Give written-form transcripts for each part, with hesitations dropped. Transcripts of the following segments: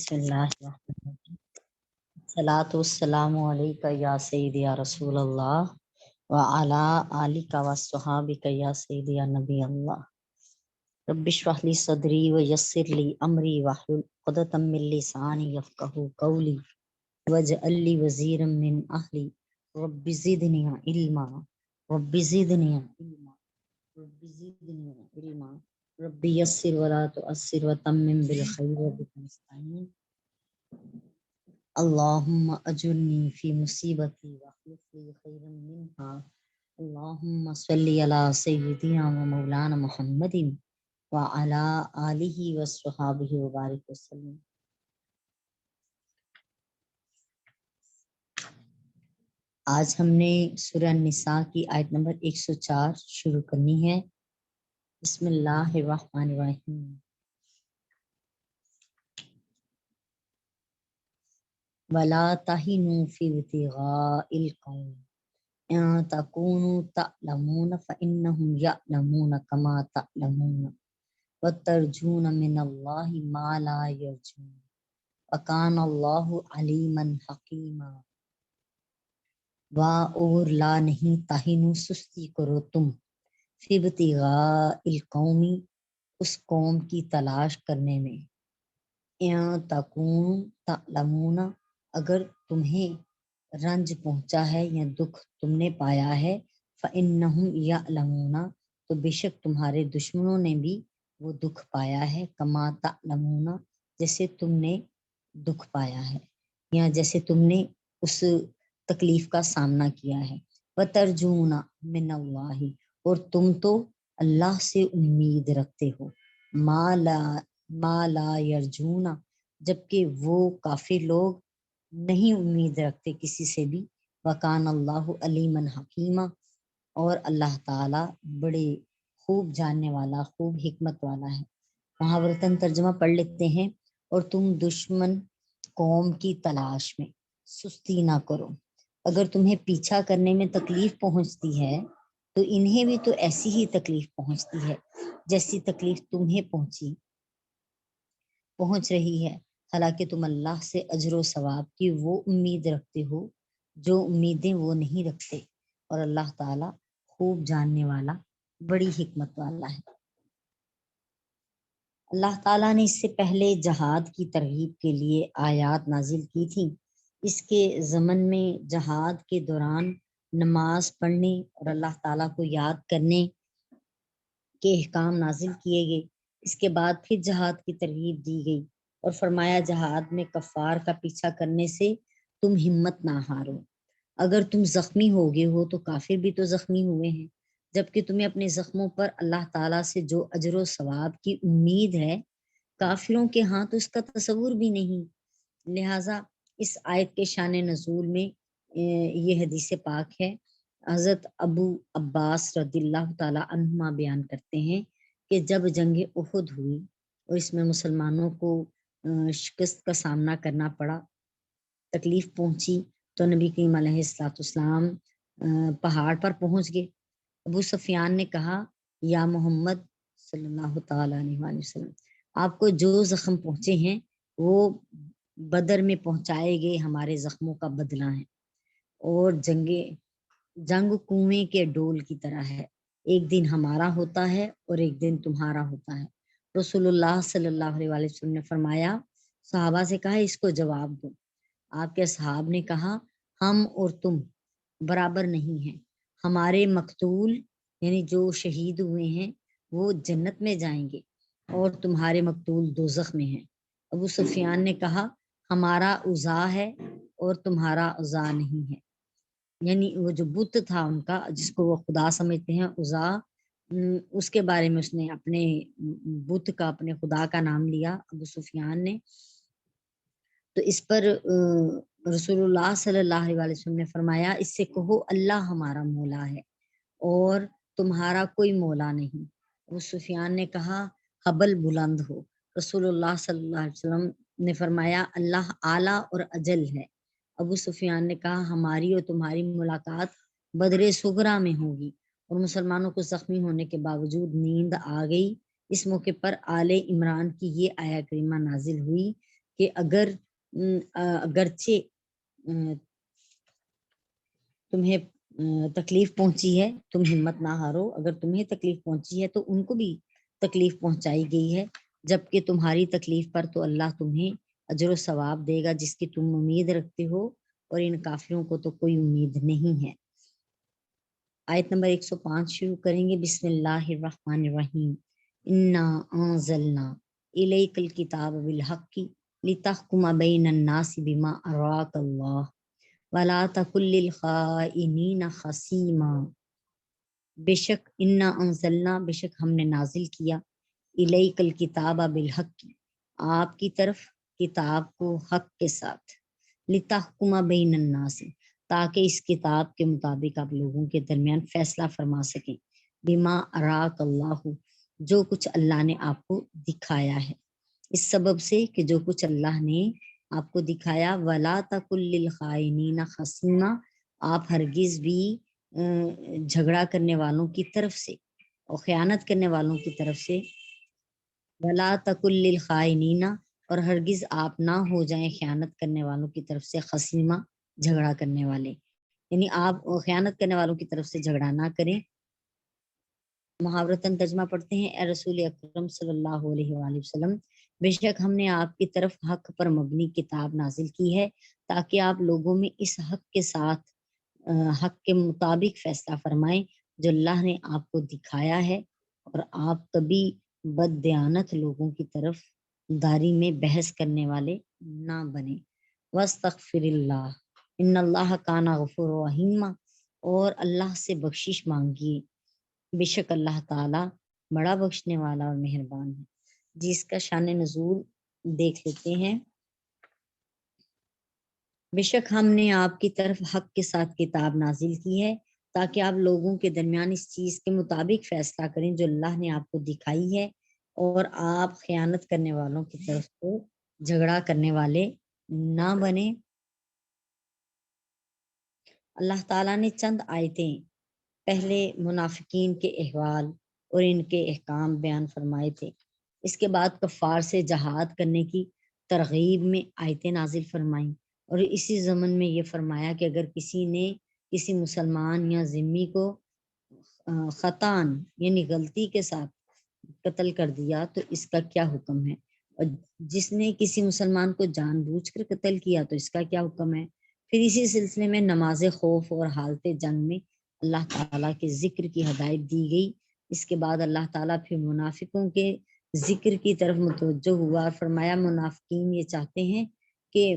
بسم اللہ الرحمن الرحیم۔ الصلاۃ والسلام علیک یا سیدی یا رسول اللہ وعلی آلک وصحابک یا سیدی یا نبی اللہ۔ رب اشرح لی صدری ویسر لی امری واحلل عقدۃ من لسانی یفقهوا قولی واجعل لی وزیرا من اہلی رب زدنی علما رب زدنی علما رب زدنی علما رب یسر ولا تعسر وتمم بالخیر وبک نستعین۔ اللہم اجرنی فی مصیبتی واخلف لی خیرا منہا۔ اللہم صلی علی سیدنا و مولانا محمد وعلی آلہ وصحابہ وبارک وسلم۔ آج ہم نے سورہ النساء کی آیت نمبر 104 شروع کرنی ہے۔ بسم اللہ الرحمن الرحیم۔ وَلَا تَهِنُوا فِي ابْتِغَاءِ الْقَوْمِ إِن تَكُونُوا تَعْلَمُونَ فَإِنَّهُمْ يَعْلَمُونَ كَمَا تَعْلَمُونَ وَتَرْجُونَ مِنَ اللَّهِ مَا لَا يَرْجُونَ وَكَانَ اللَّهُ عَلِيمًا حَكِيمًا۔ اور لا نہیں تہنوا سستی کرو تم، فی ابتغاء القوم اس قوم کی تلاش کرنے میں، ان تکونوا تعلمون اگر تمہیں رنج پہنچا ہے یا دکھ تم نے پایا ہے، فإنہم یعلمون تو بے شک تمہارے دشمنوں نے بھی وہ دکھ پایا ہے، کما تعلمون جیسے تم نے دکھ پایا ہے یا جیسے تم نے اس تکلیف کا سامنا کیا ہے۔ وَتَرْجُونَ مِنَ اللَّهِ اور تم تو اللہ سے امید رکھتے ہو، ما لا یرجون جبکہ وہ کافر لوگ نہیں امید رکھتے کسی سے بھی۔ وَكَانَ اللَّهُ عَلِيمًا حَكِيمًا اور اللہ تعالی بڑے خوب جاننے والا، خوب حکمت والا ہے۔ محاورتاً ترجمہ پڑھ لیتے ہیں۔ اور تم دشمن قوم کی تلاش میں سستی نہ کرو، اگر تمہیں پیچھا کرنے میں تکلیف پہنچتی ہے تو انہیں بھی تو ایسی ہی تکلیف پہنچتی ہے جیسی تکلیف تمہیں پہنچ رہی ہے، حالانکہ تم اللہ سے اجر و ثواب کی وہ امید رکھتے ہو جو امیدیں وہ نہیں رکھتے، اور اللہ تعالیٰ خوب جاننے والا، بڑی حکمت والا ہے۔ اللہ تعالیٰ نے اس سے پہلے جہاد کی ترغیب کے لیے آیات نازل کی تھیں۔ اس کے ضمن میں جہاد کے دوران نماز پڑھنے اور اللہ تعالیٰ کو یاد کرنے کے احکام نازل کیے گئے۔ اس کے بعد پھر جہاد کی ترغیب دی گئی اور فرمایا جہاد میں کفار کا پیچھا کرنے سے تم ہمت نہ ہارو، اگر تم زخمی ہو گئے ہو تو کافر بھی تو زخمی ہوئے ہیں، جبکہ تمہیں اپنے زخموں پر اللہ تعالیٰ سے جو اجر و ثواب کی امید ہے کافروں کے ہاں تو اس کا تصور بھی نہیں۔ لہٰذا اس آیت کے شان نزول میں یہ حدیث پاک ہے۔ حضرت ابو عباس رضی اللہ تعالیٰ عنہما بیان کرتے ہیں کہ جب جنگ احد ہوئی اور اس میں مسلمانوں کو شکست کا سامنا کرنا پڑا، تکلیف پہنچی، تو نبی کریم علیہ السلام پہاڑ پر پہنچ گئے۔ ابو سفیان نے کہا، یا محمد صلی اللہ تعالیٰ علیہ وآلہ وسلم، آپ کو جو زخم پہنچے ہیں وہ بدر میں پہنچائے گئے ہمارے زخموں کا بدلہ ہے، اور جنگ کنویں کے ڈول کی طرح ہے، ایک دن ہمارا ہوتا ہے اور ایک دن تمہارا ہوتا ہے۔ رسول اللہ صلی اللہ علیہ وآلہ وسلم نے فرمایا، صحابہ سے کہا اس کو جواب دو۔ آپ کے اصحاب نے کہا، ہم اور تم برابر نہیں ہیں، ہمارے مقتول یعنی جو شہید ہوئے ہیں وہ جنت میں جائیں گے اور تمہارے مقتول دوزخ میں ہیں۔ ابو سفیان نے کہا، ہمارا عزا ہے اور تمہارا عزا نہیں ہے، یعنی وہ جو بت تھا ان کا جس کو وہ خدا سمجھتے ہیں عزا، اس کے بارے میں اس نے اپنے بت کا، اپنے خدا کا نام لیا ابو سفیان نے۔ تو اس پر رسول اللہ صلی اللہ علیہ وسلم نے فرمایا، اس سے کہو اللہ ہمارا مولا ہے اور تمہارا کوئی مولا نہیں۔ ابو سفیان نے کہا، حبل بلند ہو۔ رسول اللہ صلی اللہ علیہ وسلم نے فرمایا، اللہ اعلیٰ اور اجل ہے۔ ابو سفیان نے کہا، ہماری اور تمہاری ملاقات بدر صغرا میں ہوگی۔ اور مسلمانوں کو زخمی ہونے کے باوجود نیند آ گئی۔ اس موقع پر آل عمران کی یہ آیہ کریمہ نازل ہوئی کہ اگرچہ تمہیں تکلیف پہنچی ہے، تم ہمت نہ ہارو، اگر تمہیں تکلیف پہنچی ہے تو ان کو بھی تکلیف پہنچائی گئی ہے، جبکہ تمہاری تکلیف پر تو اللہ تمہیں اجر و ثواب دے گا جس کی تم امید رکھتے ہو، اور ان کافروں کو تو کوئی امید نہیں ہے۔ آیت نمبر 105 شروع کریں گے۔ بسم اللہ الرحمن الرحیم۔ انا انزلنا الیک الکتاب بالحق لتحکم بین الناس بما اراک اللہ ولا تکن للخائنین خصیما۔ بے شک انا انزلنا، بے شک ہم نے نازل کیا، الیک الکتاب بالحق، آپ کی طرف کتاب کو حق کے ساتھ، لتحکم بین الناس، تاکہ اس کتاب کے مطابق آپ لوگوں کے درمیان فیصلہ فرما سکیں، بما اراک اللہ، جو کچھ اللہ نے آپ کو دکھایا ہے، اس سبب سے کہ جو کچھ اللہ نے آپ کو دکھایا، ولا تکن للخائنین خصیما، آپ ہرگز بھی جھگڑا کرنے والوں کی طرف سے اور خیانت کرنے والوں کی طرف سے، ولا تکن للخائنین، اور ہرگز آپ نہ ہو جائیں خیانت کرنے والوں کی طرف سے، خصیما، جھگڑا کرنے والے، یعنی آپ خیانت کرنے والوں کی طرف سے جھگڑا نہ کریں۔ محاورتاً ترجمہ پڑھتے ہیں۔ اے رسول اکرم صلی اللہ علیہ وآلہ وسلم، بے شک ہم نے آپ کی طرف حق پر مبنی کتاب نازل کی ہے تاکہ آپ لوگوں میں اس حق کے ساتھ حق کے مطابق فیصلہ فرمائیں جو اللہ نے آپ کو دکھایا ہے، اور آپ کبھی بد دیانت لوگوں کی طرف داری میں بحث کرنے والے نہ بنیں۔ واستغفر اللہ ان اللہ کان غفور رحیم، اور اللہ سے بخشش مانگیے، بے شک اللہ تعالیٰ بڑا بخشنے والا اور مہربان ہے۔ جس کا شان نزول دیکھ لیتے ہیں۔ بے شک ہم نے آپ کی طرف حق کے ساتھ کتاب نازل کی ہے تاکہ آپ لوگوں کے درمیان اس چیز کے مطابق فیصلہ کریں جو اللہ نے آپ کو دکھائی ہے، اور آپ خیانت کرنے والوں کی طرف کو جھگڑا کرنے والے نہ بنے۔ اللہ تعالیٰ نے چند آیتیں پہلے منافقین کے احوال اور ان کے احکام بیان فرمائے تھے، اس کے بعد کفار سے جہاد کرنے کی ترغیب میں آیتیں نازل فرمائیں، اور اسی ضمن میں یہ فرمایا کہ اگر کسی نے کسی مسلمان یا ذمی کو خطان یعنی غلطی کے ساتھ قتل کر دیا تو اس کا کیا حکم ہے، اور جس نے کسی مسلمان کو جان بوجھ کر قتل کیا تو اس کا کیا حکم ہے۔ پھر اسی سلسلے میں نماز خوف اور حالت جنگ میں اللہ تعالیٰ کے ذکر کی ہدایت دی گئی۔ اس کے بعد اللہ تعالیٰ پھر منافقوں کے ذکر کی طرف متوجہ ہوا اور فرمایا منافقین یہ چاہتے ہیں کہ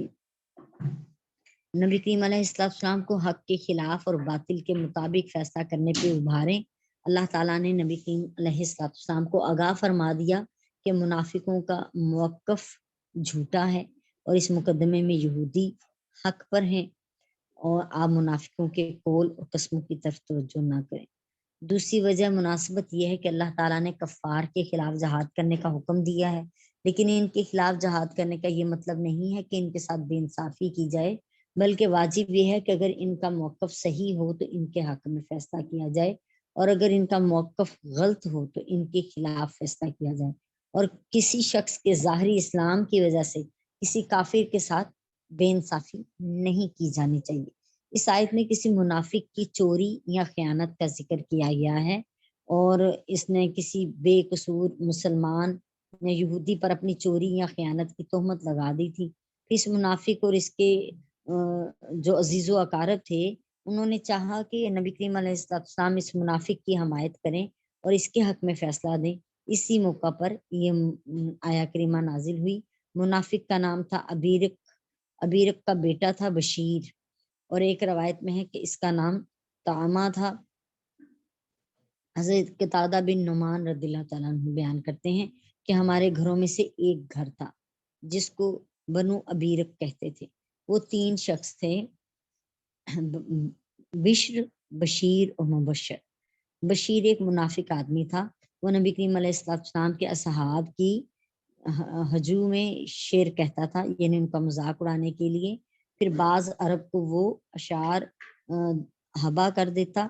نبی کریم علیہ السلام کو حق کے خلاف اور باطل کے مطابق فیصلہ کرنے پہ ابھاریں۔ اللہ تعالیٰ نے نبی کریم علیہ السلام کو آگاہ فرما دیا کہ منافقوں کا موقف جھوٹا ہے اور اس مقدمے میں یہودی حق پر ہیں، اور آپ منافقوں کے قول اور قسموں کی طرف توجہ نہ کریں۔ دوسری وجہ مناسبت یہ ہے کہ اللہ تعالیٰ نے کفار کے خلاف جہاد کرنے کا حکم دیا ہے، لیکن ان کے خلاف جہاد کرنے کا یہ مطلب نہیں ہے کہ ان کے ساتھ بے انصافی کی جائے، بلکہ واجب یہ ہے کہ اگر ان کا موقف صحیح ہو تو ان کے حق میں فیصلہ کیا جائے، اور اگر ان کا موقف غلط ہو تو ان کے خلاف فیصلہ کیا جائے، اور کسی شخص کے ظاہری اسلام کی وجہ سے کسی کافر کے ساتھ بے انصافی نہیں کی جانی چاہیے۔ اس آیت میں کسی منافق کی چوری یا خیانت کا ذکر کیا گیا ہے، اور اس نے کسی بے قصور مسلمان یا یہودی پر اپنی چوری یا خیانت کی تہمت لگا دی تھی۔ اس منافق اور اس کے جو عزیز و اقارب تھے انہوں نے چاہا کہ نبی کریم علیہ السلام اس منافق کی حمایت کریں اور اس کے حق میں فیصلہ دیں۔ اسی موقع پر یہ آیا کریمہ نازل ہوئی۔ منافق کا نام تھا ابیرق، ابیرق کا بیٹا تھا بشیر، اور ایک روایت میں ہے کہ اس کا نام طعمہ تھا۔ حضرت قتادہ بن نعمان رضی اللہ تعالیٰ عنہ بیان کرتے ہیں کہ ہمارے گھروں میں سے ایک گھر تھا جس کو بنو ابیرق کہتے تھے۔ وہ 3 شخص تھے، بشر، بشیر اور مبشر۔ بشیر ایک منافق آدمی تھا، وہ نبی کریم علیہ السلام کے اصحاب کی ہجو میں شعر کہتا تھا، یعنی ان کا مذاق اڑانے کے لیے۔ پھر بعض عرب کو وہ اشعار ہبا کر دیتا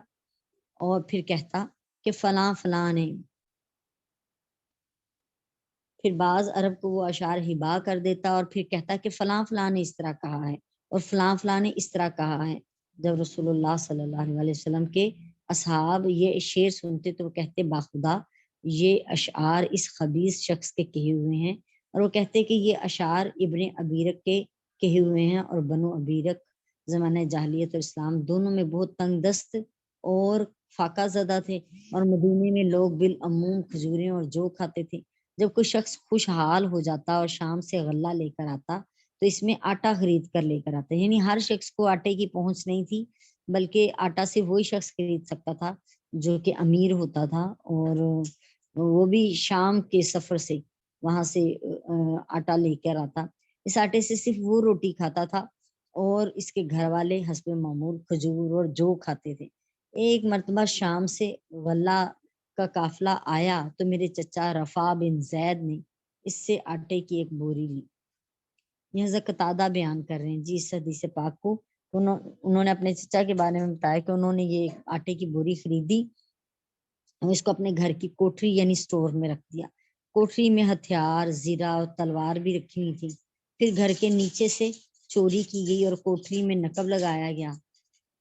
اور پھر کہتا کہ فلاں فلاں نے پھر بعض عرب کو وہ اشعار ہبا کر دیتا اور پھر کہتا کہ فلاں فلاں نے اس طرح کہا ہے اور فلاں فلاں نے اس طرح کہا ہے۔ جب رسول اللہ صلی اللہ علیہ وسلم کے اصحاب یہ شعر سنتے تو وہ کہتے باخدا یہ اشعار اس خبیث شخص کے کہے ہوئے ہیں، اور وہ کہتے کہ یہ اشعار ابن ابیرک کے کہے ہوئے ہیں، اور بنو ابیرک زمانہ جاہلیت اور اسلام دونوں میں بہت تنگ دست اور فاقہ زدہ تھے، اور مدینے میں لوگ بالعموم کھجوریں اور جو کھاتے تھے۔ جب کوئی شخص خوشحال ہو جاتا اور شام سے غلہ لے کر آتا تو اس میں آٹا خرید کر لے کر آتا، یعنی ہر شخص کو آٹے کی پہنچ نہیں تھی، بلکہ آٹا سے وہی شخص خرید سکتا تھا جو کہ امیر ہوتا تھا، اور وہ بھی شام کے سفر سے وہاں سے آٹا لے کر آتا۔ اس آٹے سے صرف وہ روٹی کھاتا تھا اور اس کے گھر والے حسب معمول کھجور اور جو کھاتے تھے۔ ایک مرتبہ شام سے غلہ کا قافلہ آیا تو میرے چچا رفا بن زید نے اس سے آٹے کی ایک بوری لی۔ یہ حضرت قتادہ بیان کر رہے ہیں جی اس حدیث پاک کو۔ انہوں نے اپنے چچا کے بارے میں بتایا کہ انہوں نے یہ آٹے کی بوری خریدی اور اس کو اپنے گھر کی کوٹری یعنی سٹور میں رکھ دیا۔ کوٹری میں ہتھیار، زرہ اور تلوار بھی رکھی ہوئی تھی۔ پھر گھر کے نیچے سے چوری کی گئی اور کوٹری میں نقب لگایا گیا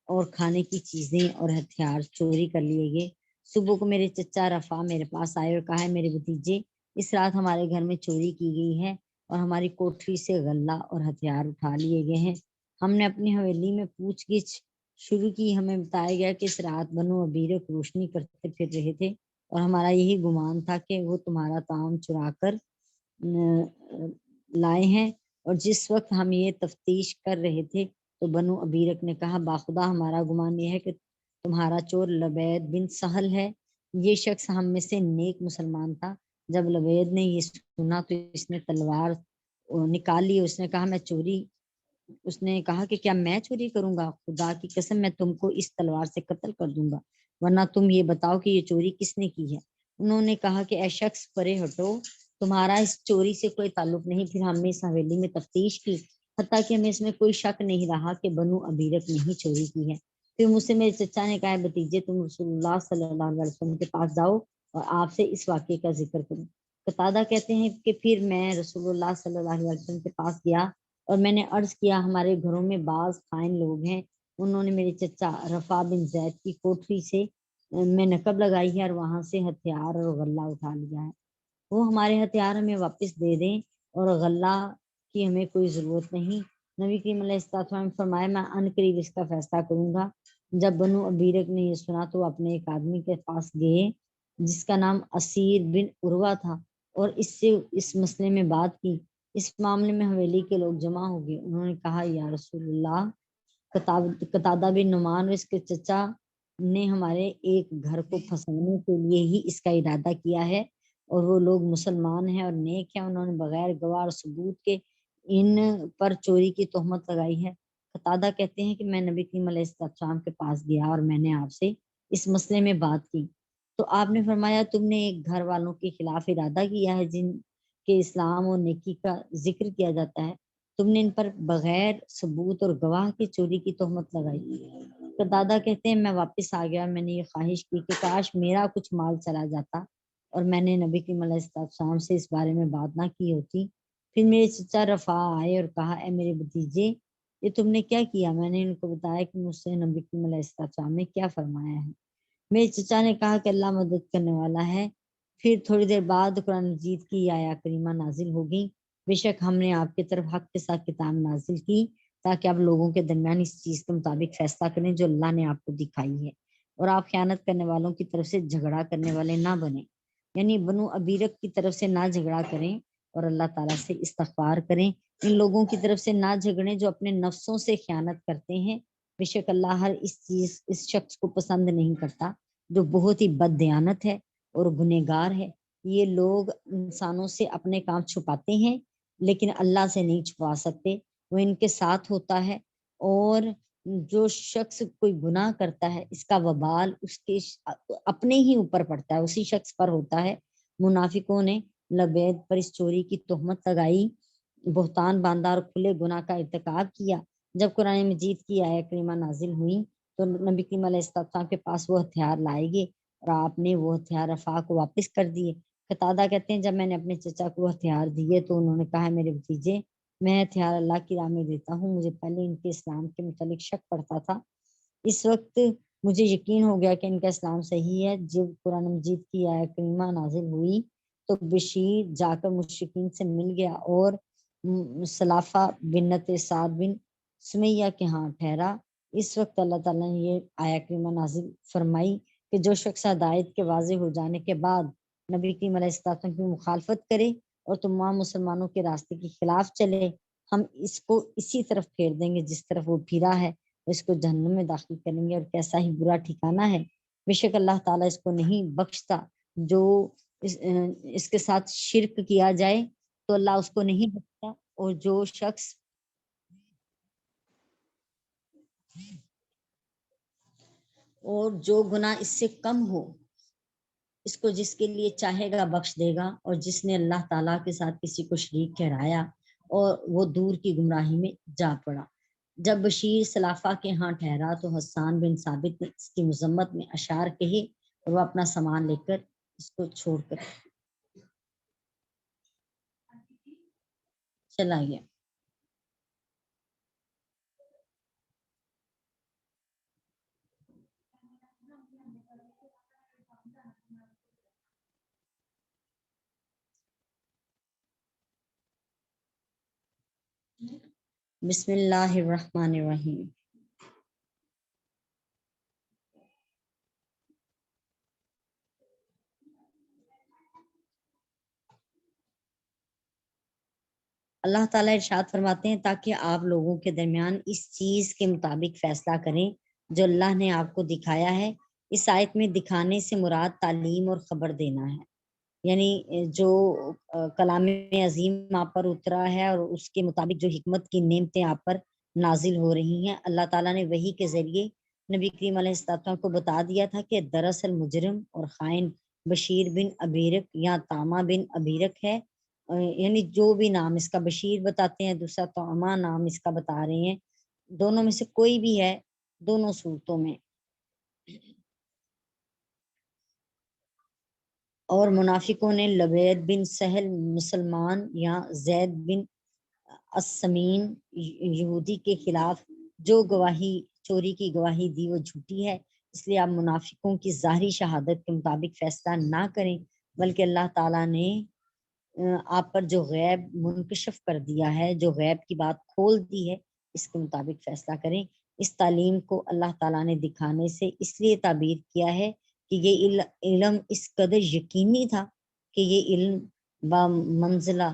اور کھانے کی چیزیں اور ہتھیار چوری کر لیے گئے۔ صبح کو میرے چچا رفا میرے پاس آئے اور کہا میرے بھتیجے اس رات ہمارے گھر میں چوری کی گئی ہے اور ہماری کوٹری سے غلہ اور ہتھیار اٹھا لیے گئے ہیں۔ ہم نے اپنی حویلی میں پوچھ گچھ شروع کی، ہمیں بتایا گیا کہ اس رات بنو ابیرک روشنی کرتے پھر رہے تھے اور ہمارا یہی گمان تھا کہ وہ تمہارا طعام چرا کر لائے ہیں، اور جس وقت ہم یہ تفتیش کر رہے تھے تو بنو ابیرک نے کہا باخدا ہمارا گمان یہ ہے کہ تمہارا چور لبید بن سہل ہے۔ یہ شخص ہم میں سے نیک مسلمان تھا۔ جب لبید نے یہ سنا تو اس نے تلوار نکال لی، اس نے کہا میں چوری اس نے کہا کہ کیا میں چوری کروں گا؟ خدا کی قسم میں تم کو اس تلوار سے قتل کر دوں گا، ورنہ تم یہ بتاؤ کہ یہ چوری کس نے کی ہے۔ انہوں نے کہا کہ اے شخص پرے ہٹو، تمہارا اس چوری سے کوئی تعلق نہیں۔ پھر ہم نے اس حویلی میں تفتیش کی، حتیٰ کہ ہمیں اس میں کوئی شک نہیں رہا کہ بنو ابیرک نے ہی چوری کی ہے۔ پھر مجھ سے میرے چچا نے کہا بھتیجے تم رسول اللہ صلی اللہ علیہ وسلم کے پاس جاؤ اور آپ سے اس واقعے کا ذکر کروں۔ قتادہ کہتے ہیں کہ پھر میں رسول اللہ صلی اللہ علیہ وسلم کے پاس گیا اور میں نے عرض کیا ہمارے گھروں میں بعض خائن لوگ ہیں، انہوں نے میرے چچا رفا بن زید کی کوٹری سے میں نقب لگائی ہے اور وہاں سے ہتھیار اور غلہ اٹھا لیا ہے، وہ ہمارے ہتھیار ہمیں واپس دے دیں اور غلہ کی ہمیں کوئی ضرورت نہیں۔ نبی کریم علیہ السلام نے فرمایا میں ان قریب اس کا فیصلہ کروں گا۔ جب بنو ابیرک نے یہ سنا تو اپنے ایک آدمی کے پاس گئے جس کا نام اسیر بن عروہ تھا اور اس سے اس مسئلے میں بات کی۔ اس معاملے میں حویلی کے لوگ جمع ہو گئے، انہوں نے کہا یا رسول اللہ قتادہ بن نعمان اور اس کے چچا نے ہمارے ایک گھر کو پھنسانے کے لیے ہی اس کا ارادہ کیا ہے، اور وہ لوگ مسلمان ہیں اور نیک ہیں، انہوں نے بغیر گواہ اور ثبوت کے ان پر چوری کی تہمت لگائی ہے۔ قتادہ کہتے ہیں کہ میں نبی کریم علیہ السلام کے پاس گیا اور میں نے آپ سے اس مسئلے میں بات کی تو آپ نے فرمایا تم نے ایک گھر والوں کے خلاف ارادہ کیا ہے جن کے اسلام اور نیکی کا ذکر کیا جاتا ہے، تم نے ان پر بغیر ثبوت اور گواہ کی چوری کی تہمت لگائی۔ قتادہ کہتے ہیں میں واپس آ گیا، میں نے یہ خواہش کی کہ کاش میرا کچھ مال چلا جاتا اور میں نے نبی کریم علیہ السلام سے اس بارے میں بات نہ کی ہوتی۔ پھر میرے چچا رفا آئے اور کہا اے میرے بھتیجے یہ تم نے کیا کیا؟ میں نے ان کو بتایا کہ مجھ سے نبی کریم علیہ السلام نے کیا فرمایا ہے۔ میرے چچا نے کہا کہ اللہ مدد کرنے والا ہے۔ پھر تھوڑی دیر بعد قرآن مجید کی آیا کریمہ نازل ہو گئی، بے شک ہم نے آپ کی طرف حق کے ساتھ کتاب نازل کی تاکہ آپ لوگوں کے درمیان اس چیز کے مطابق فیصلہ کریں جو اللہ نے آپ کو دکھائی ہے، اور آپ خیانت کرنے والوں کی طرف سے جھگڑا کرنے والے نہ بنیں، یعنی بنو ابیرک کی طرف سے نہ جھگڑا کریں اور اللہ تعالیٰ سے استغفار کریں۔ ان لوگوں کی طرف سے نہ جھگڑیں جو اپنے نفسوں سے خیانت کرتے ہیں، بے شک اللہ ہر اس شخص کو پسند نہیں کرتا جو بہت ہی بد دیانت ہے اور گنہگار ہے۔ یہ لوگ انسانوں سے اپنے کام چھپاتے ہیں لیکن اللہ سے نہیں چھپا سکتے، وہ ان کے ساتھ ہوتا ہے، اور جو شخص کوئی گناہ کرتا ہے اس کا وبال اس کے اپنے ہی اوپر پڑتا ہے، اسی شخص پر ہوتا ہے۔ منافقوں نے لبید پر اس چوری کی تہمت لگائی، بہتان باندھا اور کھلے گناہ کا ارتکاب کیا۔ جب قرآن مجید کی آیت کریمہ نازل ہوئی تو نبی کریم علیہ السلام کے پاس وہ ہتھیار لائے گئے اور آپ نے وہ ہتھیار رفا کو واپس کر دیے۔ قتادہ کہتے ہیں جب میں نے اپنے چچا کو ہتھیار دیے تو انہوں نے کہا میرے بھتیجے میں ہتھیار اللہ کی راہ میں دیتا ہوں، مجھے پہلے ان کے اسلام کے متعلق شک پڑتا تھا، اس وقت مجھے یقین ہو گیا کہ ان کا اسلام صحیح ہے۔ جب قرآن مجید کی آیت کریمہ نازل ہوئی تو بشیر جا کر مشرکین سے مل گیا اور سلافہ بنت سعد بن سمیہ کے ہاں ٹھہرا۔ اس وقت اللہ تعالیٰ نے یہ آیت کریمہ نازل فرمائی کہ جو شخص ہدایت کے واضح ہو جانے کے بعد نبی کریم علیہ السلام کی مخالفت کرے اور تمام مسلمانوں کے راستے کے خلاف چلے، ہم اس کو اسی طرف پھیر دیں گے جس طرف وہ پھرا ہے، اس کو جہنم میں داخل کریں گے، اور کیسا ہی برا ٹھکانہ ہے۔ بے شک اللہ تعالیٰ اس کو نہیں بخشتا، جو اس کے ساتھ شرک کیا جائے تو اللہ اس کو نہیں بخشتا، اور جو شخص اور جو گناہ اس سے کم ہو اس کو جس کے لیے چاہے گا بخش دے گا، اور جس نے اللہ تعالیٰ کے ساتھ کسی کو شریک ٹھہرایا اور وہ دور کی گمراہی میں جا پڑا۔ جب بشیر سلافہ کے ہاں ٹھہرا تو حسان بن ثابت نے اس کی مذمت میں اشعار کہے اور وہ اپنا سامان لے کر اس کو چھوڑ کر چلا گیا۔ بسم اللہ الرحمن الرحیم۔ اللہ تعالیٰ ارشاد فرماتے ہیں تاکہ آپ لوگوں کے درمیان اس چیز کے مطابق فیصلہ کریں جو اللہ نے آپ کو دکھایا ہے۔ اس آیت میں دکھانے سے مراد تعلیم اور خبر دینا ہے، یعنی جو کلام عظیم آپ پر اترا ہے اور اس کے مطابق جو حکمت کی نعمتیں آپ پر نازل ہو رہی ہیں، اللہ تعالیٰ نے وحی کے ذریعے نبی کریم علیہ السلام کو بتا دیا تھا کہ دراصل مجرم اور خائن بشیر بن ابیرک یا تامہ بن ابیرک ہے، یعنی جو بھی نام اس کا بشیر بتاتے ہیں، دوسرا تامہ نام اس کا بتا رہے ہیں، دونوں میں سے کوئی بھی ہے، دونوں صورتوں میں۔ اور منافقوں نے لبید بن سہل مسلمان یا زید بن السمین یہودی کے خلاف جو گواہی چوری کی گواہی دی وہ جھوٹی ہے، اس لیے آپ منافقوں کی ظاہری شہادت کے مطابق فیصلہ نہ کریں، بلکہ اللہ تعالیٰ نے آپ پر جو غیب منکشف کر دیا ہے، جو غیب کی بات کھول دی ہے، اس کے مطابق فیصلہ کریں۔ اس تعلیم کو اللہ تعالیٰ نے دکھانے سے اس لیے تعبیر کیا ہے کہ یہ علم اس قدر یقینی تھا کہ یہ علم با منزلہ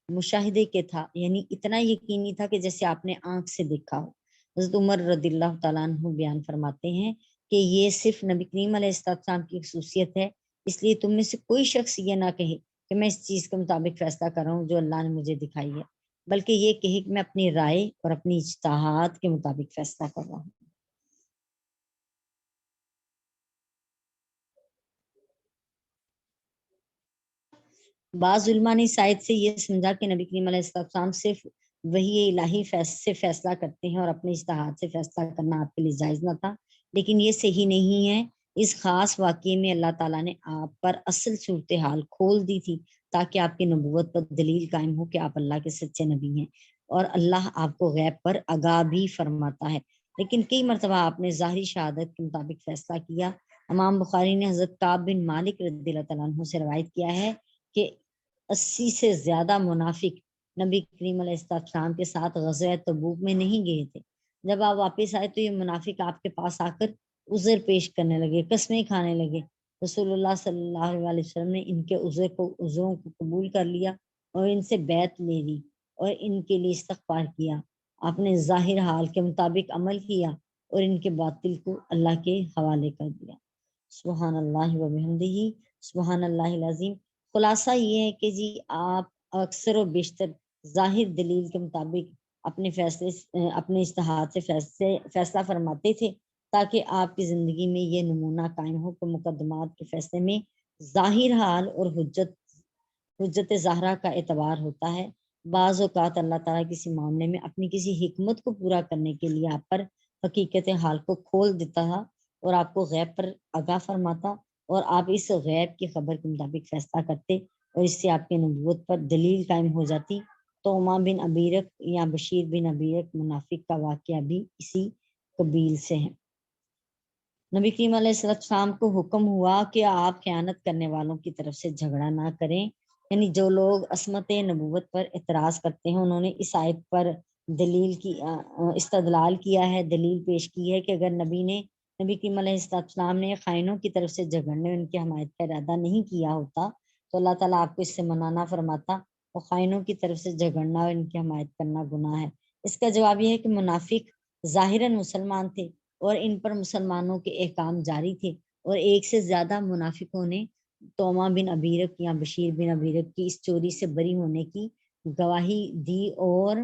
مشاہدے کے تھا، یعنی اتنا یقینی تھا کہ جیسے آپ نے آنکھ سے دیکھا ہو۔ حضرت عمر رضی اللہ تعالیٰ عنہ بیان فرماتے ہیں کہ یہ صرف نبی کریم علیہ السلام کی خصوصیت ہے، اس لیے تم میں سے کوئی شخص یہ نہ کہے کہ میں اس چیز کے مطابق فیصلہ کر رہا ہوں جو اللہ نے مجھے دکھائی ہے، بلکہ یہ کہے کہ میں اپنی رائے اور اپنی اجتہاد کے مطابق فیصلہ کر رہا ہوں۔ بعض علماء نے اس آیت سے یہ سمجھا کہ نبی کریم علیہ السلام صرف وحی الہی سے فیصلہ کرتے ہیں اور اپنے اجتہاد سے فیصلہ کرنا آپ کے لیے جائز نہ تھا، لیکن یہ صحیح نہیں ہے۔ اس خاص واقعے میں اللہ تعالیٰ نے آپ پر اصل صورتحال کھول دی تھی تاکہ آپ کی نبوت پر دلیل قائم ہو کہ آپ اللہ کے سچے نبی ہیں، اور اللہ آپ کو غیب پر آگاہ بھی فرماتا ہے، لیکن کئی مرتبہ آپ نے ظاہری شہادت کے مطابق فیصلہ کیا۔ امام بخاری نے حضرت کعب بن مالک رضی اللہ تعالیٰ عنہ سے روایت کیا ہے کہ 80 سے زیادہ منافق نبی کریم علیہ السلام کے ساتھ غزوہ تبوک میں نہیں گئے تھے۔ جب آپ واپس آئے تو یہ منافق آپ کے پاس آ کر عذر پیش کرنے لگے، قسمیں کھانے لگے۔ رسول اللہ صلی اللہ علیہ وسلم نے ان کے عذروں کو قبول کر لیا اور ان سے بیعت لے لی اور ان کے لیے استغفار کیا۔ آپ نے ظاہر حال کے مطابق عمل کیا اور ان کے باطل کو اللہ کے حوالے کر دیا۔ سبحان اللہ و بحمدہ، سبحان اللہ العظیم۔ خلاصہ یہ ہے کہ جی آپ اکثر و بیشتر ظاہر دلیل کے مطابق اپنے فیصلے اپنے اجتہاد سے فیصلہ فرماتے تھے تاکہ آپ کی زندگی میں یہ نمونہ قائم ہو کہ مقدمات کے فیصلے میں ظاہر حال اور حجت ظاہرہ کا اعتبار ہوتا ہے۔ بعض اوقات اللہ تعالیٰ کسی معاملے میں اپنی کسی حکمت کو پورا کرنے کے لیے آپ پر حقیقت حال کو کھول دیتا تھا اور آپ کو غیب پر آگاہ فرماتا، اور آپ اس غیب کی خبر کے مطابق فیصلہ کرتے اور اس سے آپ کی نبوت پر دلیل قائم ہو جاتی۔ توما بن ابیرک یا بشیر بن ابیرک منافق کا واقعہ بھی اسی قبیل سے ہے۔ نبی کریم علیہ السلام کو حکم ہوا کہ آپ خیانت کرنے والوں کی طرف سے جھگڑا نہ کریں، یعنی جو لوگ عصمت نبوت پر اعتراض کرتے ہیں انہوں نے اس آیت پر دلیل کی استدلال کیا ہے، دلیل پیش کی ہے کہ اگر نبی کریم علیہ السلام نے خائنوں کی طرف سے جھگڑنے ان کی حمایت کا ارادہ نہیں کیا ہوتا تو اللہ تعالیٰ آپ کو اس سے منع نہ فرماتا، اور خائنوں کی طرف سے جھگڑنا اور ان کی حمایت کرنا گناہ ہے۔ اس کا جواب یہ ہے کہ منافق ظاہراً مسلمان تھے اور ان پر مسلمانوں کے احکام جاری تھے، اور ایک سے زیادہ منافقوں نے توما بن ابیرک یا بشیر بن ابیرک کی اس چوری سے بری ہونے کی گواہی دی، اور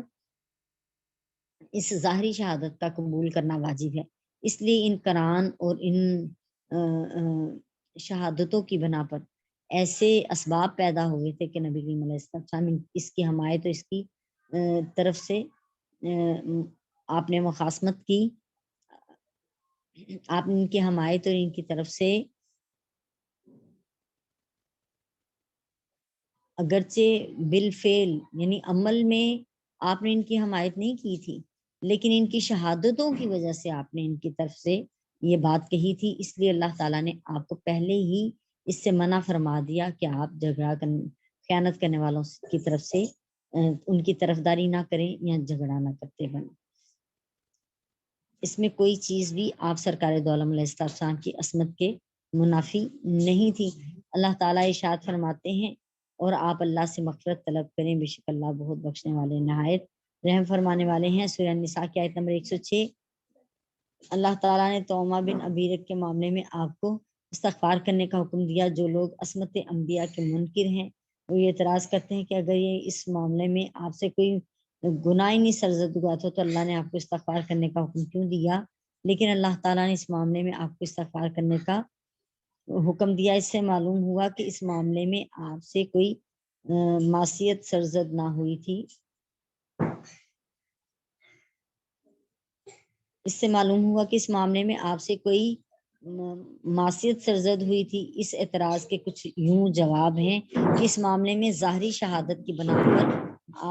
اس ظاہری شہادت کا قبول کرنا واجب ہے۔ اس لیے ان قرآن اور ان شہادتوں کی بنا پر ایسے اسباب پیدا ہوئے تھے کہ نبی کریم علیہ السلام اس کی حمایت اور اس کی طرف سے آپ نے مخاصمت کی، آپ نے ان کی حمایت اور ان کی طرف سے اگرچہ بالفعل یعنی عمل میں آپ نے ان کی حمایت نہیں کی تھی، لیکن ان کی شہادتوں کی وجہ سے آپ نے ان کی طرف سے یہ بات کہی تھی، اس لیے اللہ تعالیٰ نے آپ کو پہلے ہی اس سے منع فرما دیا کہ آپ خیانت کرنے والوں کی طرف سے ان کی طرفداری نہ کریں یا جھگڑا نہ کرتے بنیں۔ اس میں کوئی چیز بھی آپ سرکار دو عالم علیہ السلام کی عصمت کے منافی نہیں تھی۔ اللہ تعالیٰ ارشاد فرماتے ہیں اور آپ اللہ سے مغفرت طلب کریں، بے شک اللہ بہت بخشنے والے نہایت رحم فرمانے والے ہیں۔ سورہ النساء کی آیت نمبر 106۔ اللہ تعالیٰ نے توما بن ابیرک کے معاملے میں آپ کو استغفار کرنے کا حکم دیا۔ جو لوگ عصمت انبیاء کے منکر ہیں وہ یہ اعتراض کرتے ہیں کہ اگر یہ اس معاملے میں آپ سے کوئی گناہ ہی نہیں سرزد ہوا تھا تو اللہ نے آپ کو استغفار کرنے کا حکم کیوں دیا؟ لیکن اللہ تعالیٰ نے اس معاملے میں آپ کو استغفار کرنے کا حکم دیا۔ اس سے معلوم ہوا کہ اس معاملے میں آپ سے کوئی معصیت سرزد نہ ہوئی تھی۔ اس سے معلوم ہوا کہ اس معاملے میں آپ سے کوئی معصیت سرزد ہوئی تھی۔ اس اعتراض کے کچھ یوں جواب ہیں کہ اس معاملے میں ظاہری شہادت کی بنا پر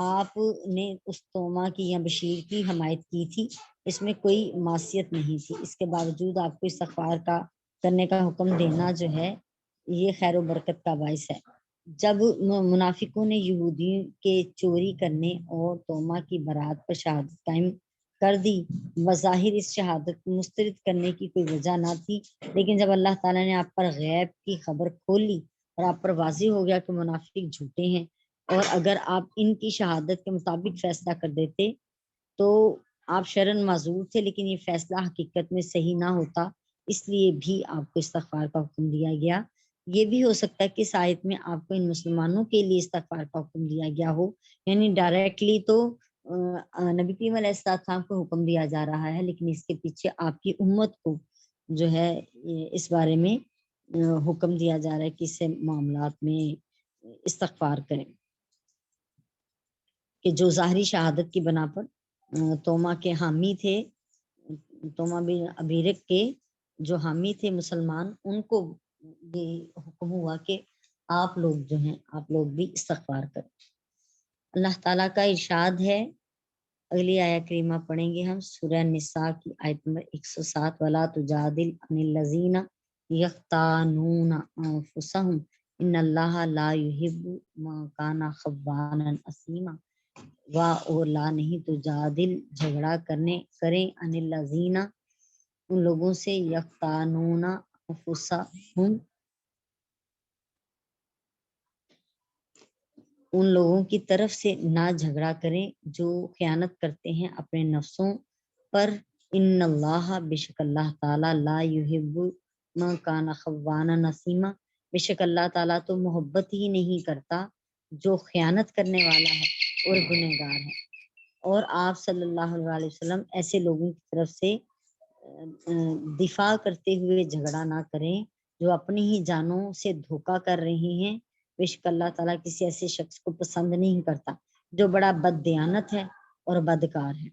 آپ نے اس توما کی یا بشیر کی حمایت کی تھی، اس میں کوئی معصیت نہیں تھی۔ اس کے باوجود آپ کو استغفار کرنے کا حکم دینا جو ہے یہ خیر و برکت کا باعث ہے۔ جب منافقوں نے یہودی کے چوری کرنے اور توما کی برات پر شہادت قائم کر دی، بظاہر اس شہادت کو مسترد کرنے کی کوئی وجہ نہ تھی، لیکن جب اللہ تعالیٰ نے آپ پر غیب کی خبر کھولی اور آپ پر واضح ہو گیا کہ منافق جھوٹے ہیں، اور اگر آپ ان کی شہادت کے مطابق فیصلہ کر دیتے تو آپ شرعاً معذور تھے، لیکن یہ فیصلہ حقیقت میں صحیح نہ ہوتا، اس لیے بھی آپ کو استغفار کا حکم دیا گیا۔ یہ بھی ہو سکتا ہے کہ اس آیت میں آپ کو ان مسلمانوں کے لیے استغفار کا حکم دیا گیا ہو، یعنی ڈائریکٹلی تو نبی کریم علیہ السلام کو حکم دیا جا رہا ہے، لیکن اس کے پیچھے آپ کی امت کو جو ہے اس بارے میں حکم دیا جا رہا ہے کہ اس سے معاملات میں استغفار کریں، کہ جو ظاہری شہادت کی بنا پر توما کے حامی تھے، توما بن ابیرک کے جو حامی تھے مسلمان، ان کو بھی حکم ہوا کہ آپ لوگ جو ہیں آپ لوگ بھی استغفار کریں۔ اللہ تعالیٰ کا ارشاد ہے، اگلی آیت کریمہ پڑھیں گے ہم، سورہ النساء کی آیت نمبر 107، وَلَا تُجَادِلْ عَنِ الَّذِينَ يَخْتَانُونَ أَنفُسَهُمْ إِنَّ اللَّهَ لَا يُحِبُّ مَن كَانَ خَوَّانًا أَثِيمًا۔ اور لا نہیں تجادل جھگڑا کریں عن الذین ان لوگوں سے یختانون انفسہم ان لوگوں کی طرف سے نہ جھگڑا کریں جو خیانت کرتے ہیں اپنے نفسوں پر۔ ان اللہ بے شک اللہ تعالیٰ لا یحب من کان خوانا نسیما، بے شک اللہ تعالیٰ تو محبت ہی نہیں کرتا جو خیانت کرنے والا ہے اور گنہگار ہے۔ اور آپ صلی اللہ علیہ وسلم ایسے لوگوں کی طرف سے دفاع کرتے ہوئے جھگڑا نہ کریں جو اپنی ہی جانوں سے دھوکہ کر رہے ہیں۔ بے شک اللہ تعالیٰ کسی ایسے شخص کو پسند نہیں کرتا جو بڑا بددیانت ہے اور بدکار ہے۔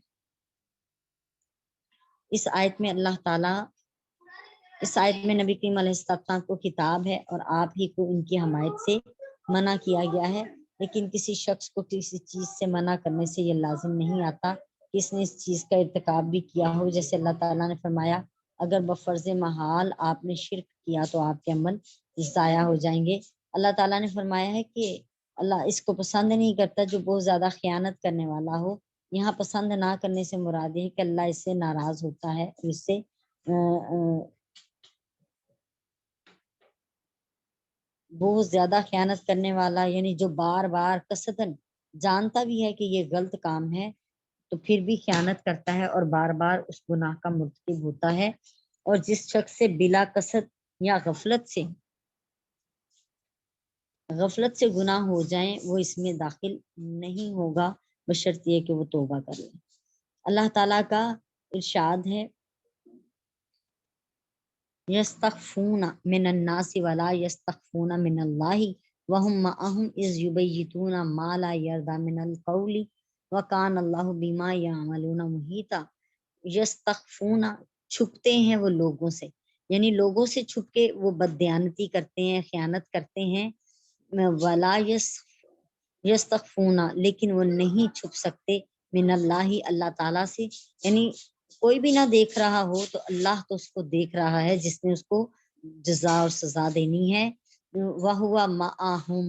اس آیت میں اللہ تعالیٰ اس آیت میں نبی کریم علیہ السلام کو خطاب ہے اور آپ ہی کو ان کی حمایت سے منع کیا گیا ہے، لیکن کسی شخص کو کسی چیز سے منع کرنے سے یہ لازم نہیں آتا کہ اس نے اس چیز کا ارتکاب بھی کیا ہو۔ جیسے اللہ تعالیٰ نے فرمایا اگر بفرض محال آپ نے شرک کیا تو آپ کے عمل ضائع ہو جائیں گے۔ اللہ تعالیٰ نے فرمایا ہے کہ اللہ اس کو پسند نہیں کرتا جو بہت زیادہ خیانت کرنے والا ہو۔ یہاں پسند نہ کرنے سے مراد ہے کہ اللہ اس سے ناراض ہوتا ہے، اس سے بہت زیادہ خیانت کرنے والا، یعنی جو بار بار قصدن جانتا بھی ہے کہ یہ غلط کام ہے تو پھر بھی خیانت کرتا ہے اور بار بار اس گناہ کا مرتکب ہوتا ہے۔ اور جس شخص سے بلا قصد یا غفلت سے گناہ ہو جائیں وہ اس میں داخل نہیں ہوگا، بشرط یہ کہ وہ توبہ کر لے۔ اللہ تعالیٰ کا ارشاد ہے یستخفون من الناس ولا یستخفون من اللہ وهم معهم اذ یبیتون ما لا یرضی من القول وکان اللہ بما یعملون محیطا۔ یستخفون چھپتے ہیں وہ لوگوں سے، یعنی لوگوں سے چھپ کے وہ بددیانتی کرتے ہیں، خیانت کرتے ہیں۔ ولا یستخفون لیکن وہ نہیں چھپ سکتے من اللہ اللہ تعالیٰ سے، یعنی کوئی بھی نہ دیکھ رہا ہو تو اللہ تو اس کو دیکھ رہا ہے جس نے اس کو جزا اور سزا دینی ہے۔ وَهُوَ مَعَهُمْ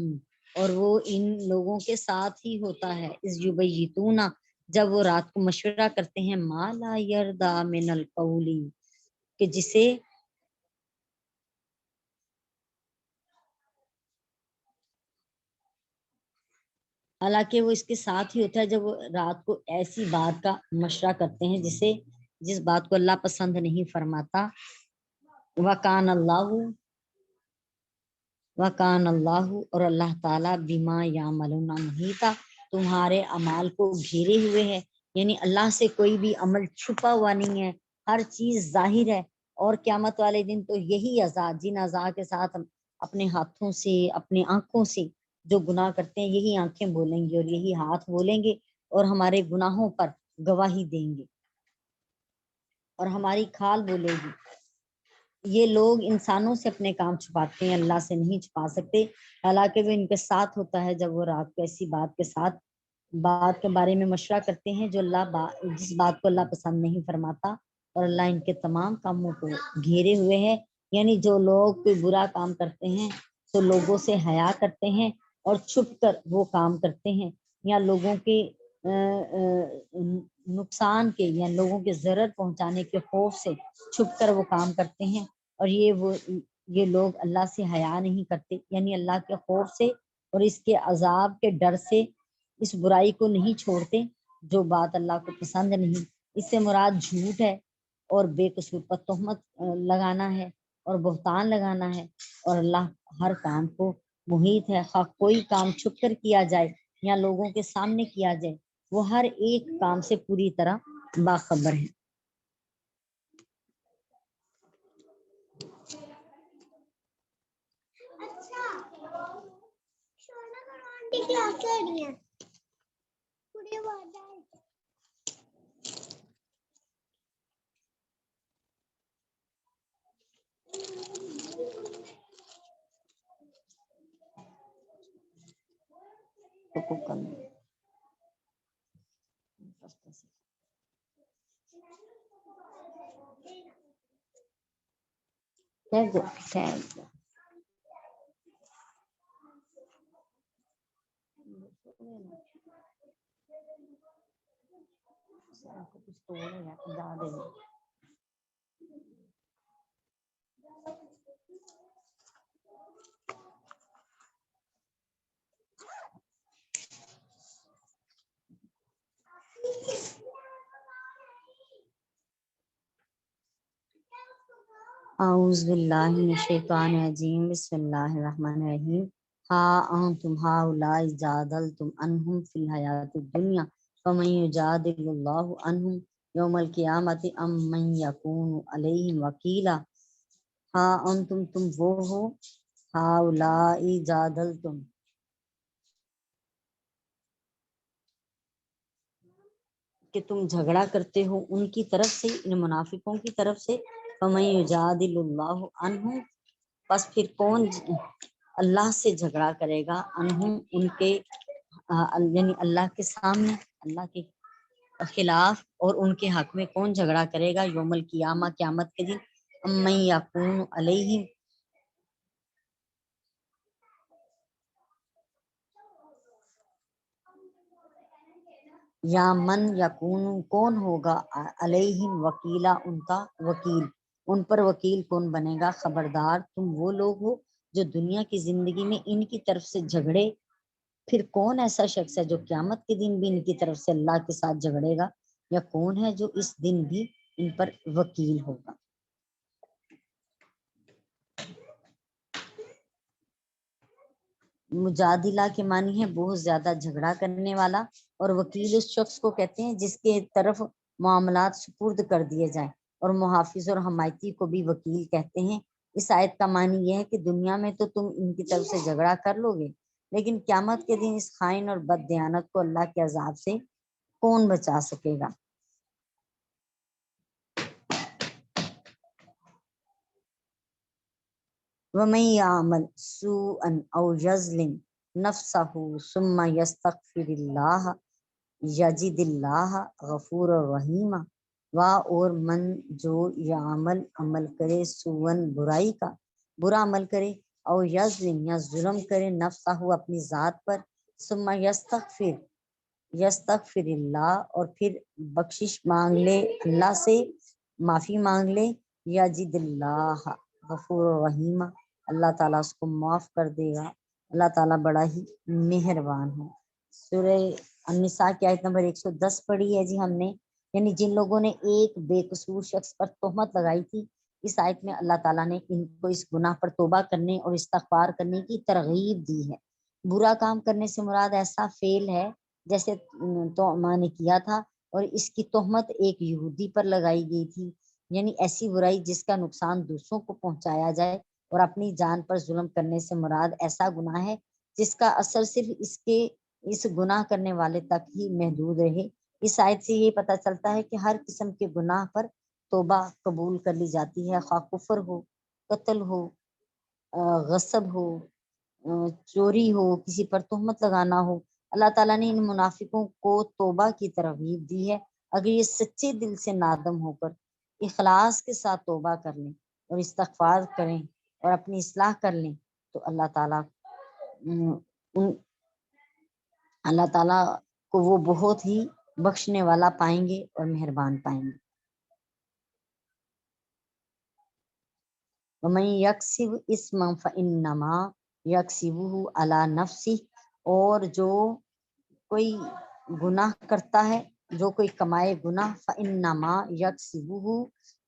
اور وہ ان لوگوں کے ساتھ ہی ہوتا ہے، اِذْ يُبَيِّتُونَ جب وہ رات کو مشورہ کرتے ہیں، مَا لَا يَرْضَى مِنَ الْقَوْلِ کہ جسے حالانکہ وہ اس کے ساتھ ہی ہوتا ہے جب وہ رات کو ایسی بات کا مشورہ کرتے ہیں جس بات کو اللہ پسند نہیں فرماتا۔ وَكَانَ اللَّهُ اور اللہ تعالیٰ بِمَا يَعْمَلُونَ مُحِيطًا تمہارے اعمال کو گھیرے ہوئے ہے، یعنی اللہ سے کوئی بھی عمل چھپا ہوا نہیں ہے، ہر چیز ظاہر ہے۔ اور قیامت والے دن تو یہی اعضاء جن اعضاء کے ساتھ ہم اپنے ہاتھوں سے اپنے آنکھوں سے جو گناہ کرتے ہیں یہی آنکھیں بولیں گی اور یہی ہاتھ بولیں گے اور ہمارے گناہوں پر گواہی دیں گے اور ہماری کھال بولے گی۔ یہ لوگ انسانوں سے اپنے کام چھپاتے ہیں، اللہ سے نہیں چھپا سکتے، حالانکہ وہ ان کے ساتھ ہوتا ہے جب وہ رات کو ایسی بات کے بارے میں مشورہ کرتے ہیں جو جس بات کو اللہ پسند نہیں فرماتا، اور اللہ ان کے تمام کاموں کو گھیرے ہوئے ہے۔ یعنی جو لوگ کوئی برا کام کرتے ہیں تو لوگوں سے حیا کرتے ہیں اور چھپ کر وہ کام کرتے ہیں، یا لوگوں کے نقصان کے یا لوگوں کے ضرر پہنچانے کے خوف سے چھپ کر وہ کام کرتے ہیں، اور یہ لوگ اللہ سے حیا نہیں کرتے، یعنی اللہ کے خوف سے اور اس کے عذاب کے ڈر سے اس برائی کو نہیں چھوڑتے جو بات اللہ کو پسند نہیں۔ اس سے مراد جھوٹ ہے اور بے قصور پر تہمت لگانا ہے اور بہتان لگانا ہے، اور اللہ ہر کام کو محیط ہے، خواہ کوئی کام چھپ کر کیا جائے یا لوگوں کے سامنے کیا جائے، وہ ہر ایک کام سے پوری طرح باخبر ہے۔ اعوذ باللہ من الشیطان الرجیم، بسم اللہ الرحمن الرحیم۔ ہا انتم ہؤلاء جادلتم عنہم فی الحیاۃ الدنیا فمن یجادل اللہ عنہم یوم القیامۃ ام من یکون علیہم وکیلا۔ ہا انتم تم وہ ہو، ہؤلاء جادلتم کہ تم جھگڑا کرتے ہو ان کی طرف سے، ان منافقوں کی طرف سے، فمن یجادل اللہ عنہ، پس پھر کون اللہ سے جھگڑا کرے گا، انہم ان کے یعنی اللہ کے سامنے، اللہ کے خلاف اور ان کے حق میں کون جھگڑا کرے گا یوم القیامہ، قیامت کے دن، امن یکون علیہم، یا من یکون کون ہوگا علیہم وکیلا ان کا وکیل، ان پر وکیل کون بنے گا، خبردار تم وہ لوگ ہو جو دنیا کی زندگی میں ان کی طرف سے جھگڑے، پھر کون ایسا شخص ہے جو قیامت کے دن بھی ان کی طرف سے اللہ کے ساتھ جھگڑے گا، یا کون ہے جو اس دن بھی ان پر وکیل ہوگا۔ مجادلہ کے معنی ہے بہت زیادہ جھگڑا کرنے والا، اور وکیل اس شخص کو کہتے ہیں جس کے طرف معاملات سپرد کر دیے جائیں، اور محافظ اور حمایتی کو بھی وکیل کہتے ہیں۔ اس آیت کا معنی یہ ہے کہ دنیا میں تو تم ان کی طرف سے جھگڑا کر لو گے، لیکن قیامت کے دن اس خائن اور بد دیانت کو اللہ کے عذاب سے کون بچا سکے گا۔ وَمَن يَعْمَلْ سُوءًا أَوْ يَظْلِمْ نَفْسَهُ ثُمَّ يَسْتَغْفِرِ اللَّهَ يَجِدِ اللَّهَ غَفُورًا رَحِيمًا، اور من جو یعمل عمل کرے سوءً برائی کا، برا عمل کرے، او یظلم یا ظلم کرے، نفسہ اپنی ذات پر، ثم یستغفر اللہ اور پھر بخشش مانگ لے اللہ سے، معافی مانگ لے، یجد اللہ غفور الرحیم، اللہ تعالیٰ اس کو معاف کر دے گا، اللہ تعالیٰ بڑا ہی مہربان ہے۔ سورہ النساء کی آیت نمبر 110 پڑھی ہے جی ہم نے، یعنی جن لوگوں نے ایک بے قصور شخص پر تہمت لگائی تھی، اس آیت میں اللہ تعالیٰ نے ان کو اس گناہ پر توبہ کرنے اور استغفار کرنے کی ترغیب دی ہے۔ برا کام کرنے سے مراد ایسا فعل ہے جیسے توما نے کیا تھا، اور اس کی تہمت ایک یہودی پر لگائی گئی تھی، یعنی ایسی برائی جس کا نقصان دوسروں کو پہنچایا جائے، اور اپنی جان پر ظلم کرنے سے مراد ایسا گناہ ہے جس کا اثر صرف اس گناہ کرنے والے تک ہی محدود رہے۔ اس آیت سے یہ پتہ چلتا ہے کہ ہر قسم کے گناہ پر توبہ قبول کر لی جاتی ہے، خواہ کفر ہو، قتل ہو، غصب ہو، چوری ہو، کسی پر تہمت لگانا ہو۔ اللہ تعالیٰ نے ان منافقوں کو توبہ کی ترغیب دی ہے، اگر یہ سچے دل سے نادم ہو کر اخلاص کے ساتھ توبہ کر لیں اور استغفار کریں اور اپنی اصلاح کر لیں تو اللہ تعالیٰ کو وہ بہت ہی بخشنے والا پائیں گے اور مہربان پائیں گے۔ وَمَن يَكْسِبْ إِثْمًا فَإِنَّمَا يَكْسِبُهُ عَلَى نَفْسِهِ، اور جو کوئی گناہ کرتا ہے، جو کوئی کمائے گناہ، فَإِنَّمَا يَكْسِبُهُ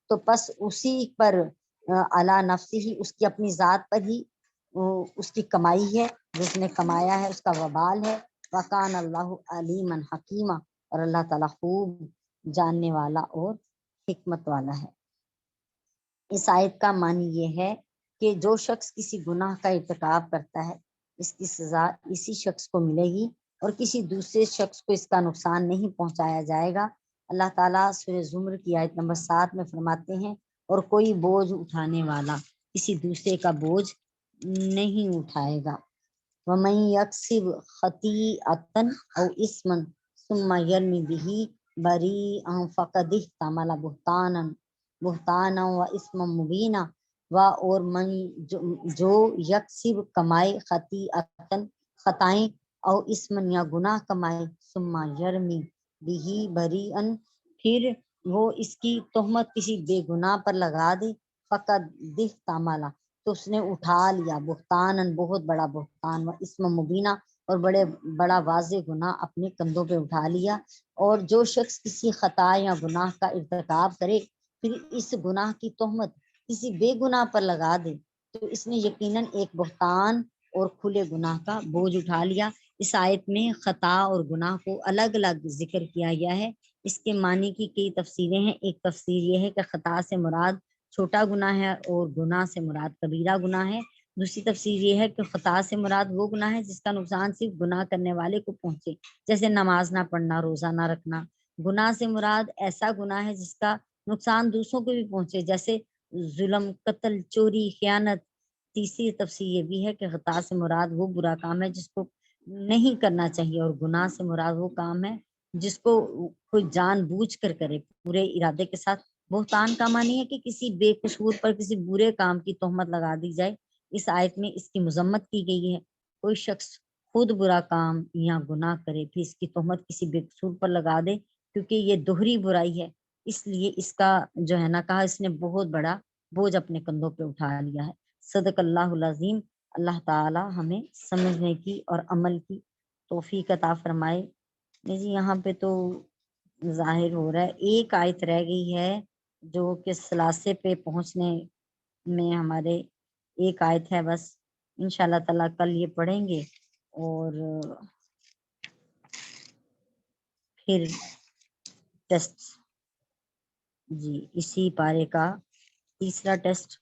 تو پس اسی پر عَلَى نَفْسِهِ اس کی اپنی ذات پر ہی اس کی کمائی ہے، جو اس نے کمایا ہے اس کا وبال ہے۔ وَكَانَ اللَّهُ عَلِيمًا حَكِيمًا، اور اللہ تعالیٰ خوب جاننے والا اور حکمت والا ہے۔ اس آیت کا معنی یہ ہے کہ جو شخص کسی گناہ کا ارتکاب کرتا ہے اس کی سزا اسی شخص کو ملے گی، اور کسی دوسرے شخص کو اس کا نقصان نہیں پہنچایا جائے گا۔ اللہ تعالیٰ سورہ زمر کی آیت نمبر 7 میں فرماتے ہیں، اور کوئی بوجھ اٹھانے والا کسی دوسرے کا بوجھ نہیں اٹھائے گا۔ وَمَن يَكْسِبْ خَطِيئَةً أَوْ إِثْمًا ثُمَّ يَرْمِ بِهِ بَرِيئًا فَقَدِ احْتَمَلَ بہتانا و اسم مبینہ، اور من جو یکسب کمائے خطیئتن خطائیں، او اسمن یا گناہ کمائے، ثم یرمی بہی بریئن پھر وہ اس کی تہمت کسی بے گناہ پر لگا دے، فقد احتمل تو اس نے اٹھا لیا، بہتانن بہت بڑا بہتان، و اسم مبینہ اور بڑا واضح گناہ اپنے کندھوں پہ اٹھا لیا۔ اور جو شخص کسی خطا یا گناہ کا ارتکاب کرے پھر اس گناہ کی تہمت کسی بے گناہ پر لگا دے تو اس نے یقیناً ایک بہتان اور کھلے گناہ کا بوجھ اٹھا لیا۔ اس آیت میں خطا اور گناہ کو الگ الگ ذکر کیا گیا ہے۔ اس کے معنی کی کئی تفسیریں ہیں۔ ایک تفسیر یہ ہے کہ خطا سے مراد چھوٹا گناہ ہے اور گناہ سے مراد کبیرہ گناہ ہے۔ دوسری تفسیر یہ ہے کہ خطا سے مراد وہ گناہ ہے جس کا نقصان صرف گناہ کرنے والے کو پہنچے، جیسے نماز نہ پڑھنا، روزہ نہ رکھنا۔ گناہ سے مراد ایسا گناہ ہے جس کا نقصان دوسروں کو بھی پہنچے، جیسے ظلم، قتل، چوری، خیانت۔ تیسری تفسیر یہ بھی ہے کہ خطا سے مراد وہ برا کام ہے جس کو نہیں کرنا چاہیے، اور گناہ سے مراد وہ کام ہے جس کو کوئی جان بوجھ کر کرے پورے ارادے کے ساتھ۔ بہتان کا معنی ہے کہ کسی بے قصور پر کسی برے کام کی تہمت لگا دی جائے۔ اس آیت میں اس کی مذمت کی گئی ہے۔ کوئی شخص خود برا کام یا گناہ کرے پھر اس کی تہمت کسی بے قصور پر لگا دے، کیونکہ یہ دوہری برائی ہے، اس لیے اس کا جو ہے نا کہا اس نے بہت بڑا بوجھ اپنے کندھوں پہ اٹھا لیا ہے۔ صدق اللہ العظیم۔ اللہ تعالی ہمیں سمجھنے کی اور عمل کی توفیق عطا فرمائے۔ جی یہاں پہ تو ظاہر ہو رہا ہے ایک آیت رہ گئی ہے جو کہ ثلاثے پہ پہنچنے میں ہمارے ایک آیت ہے بس، انشاءاللہ تعالیٰ کل یہ پڑھیں گے اور پھر ٹیسٹ، جی اسی پارے کا تیسرا ٹیسٹ